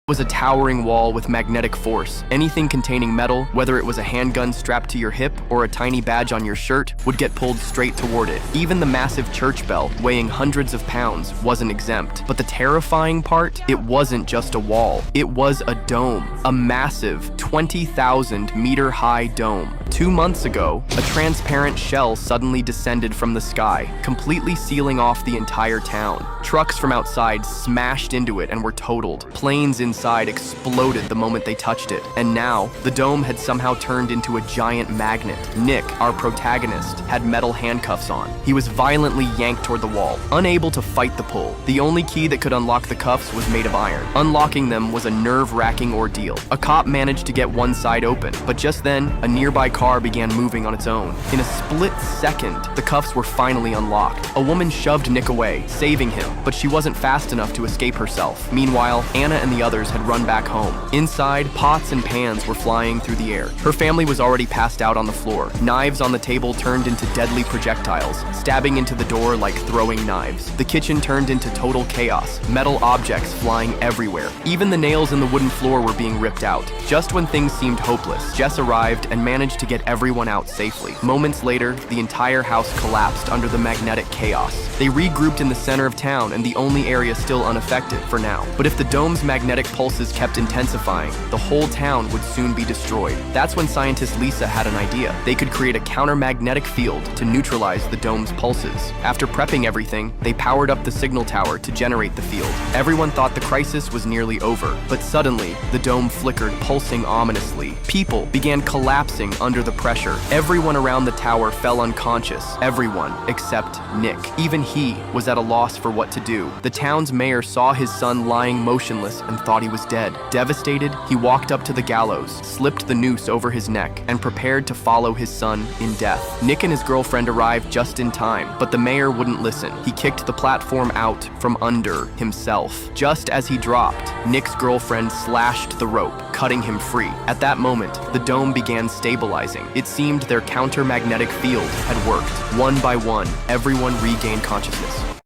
was a towering wall with magnetic force. Anything containing metal, whether it was a handgun strapped to your hip or a tiny badge on your shirt, would get pulled straight toward it. Even the massive church bell, weighing hundreds of pounds, wasn't exempt. But the terrifying part? It wasn't just a wall. It was a dome. A massive 20,000-meter-high dome. 2 months ago, a transparent shell suddenly descended from the sky, completely sealing off the entire town. Trucks from outside smashed into it and were totaled. Planes inside exploded the moment they touched it. And now, the dome had somehow turned into a giant magnet. Nick, our protagonist, had metal handcuffs on. He was violently yanked toward the wall, unable to fight the pull. The only key that could unlock the cuffs was made of iron. Unlocking them was a nerve-wracking ordeal. A cop managed to get one side open, but just then, a nearby car began moving on its own. In a split second, the cuffs were finally unlocked. A woman shoved Nick away, saving him, but she wasn't fast enough to escape herself. Meanwhile, Anna and the others had run back home. Inside, pots and pans were flying through the air. Her family was already passed out on the floor. Knives on the table turned into deadly projectiles, stabbing into the door like throwing knives. The kitchen turned into total chaos, metal objects flying everywhere. Even the nails in the wooden floor were being ripped out. Just when things seemed hopeless, Jess arrived and managed to get everyone out safely. Moments later, the entire house collapsed under the magnetic chaos. They regrouped in the center of town and the only area still unaffected for now. But if the dome's magnetic pulses kept intensifying, the whole town would soon be destroyed. That's when scientist Lisa had an idea. They could create a counter-magnetic field to neutralize the dome's pulses. After prepping everything, they powered up the signal tower to generate the field. Everyone thought the crisis was nearly over, but suddenly, the dome flickered, pulsing ominously. People began collapsing under the pressure. Everyone around the tower fell unconscious. Everyone except Nick. Even he was at a loss for what to do. The town's mayor saw his son lying motionless and thought he was dead. Devastated, he walked up to the gallows, slipped the noose over his neck, and prepared to follow his son in death. Nick and his girlfriend arrived just in time, but the mayor wouldn't listen. He kicked the platform out from under himself. Just as he dropped, Nick's girlfriend slashed the rope, cutting him free. At that moment, the dome began stabilizing. It seemed their counter-magnetic field had worked. One by one, everyone regained consciousness.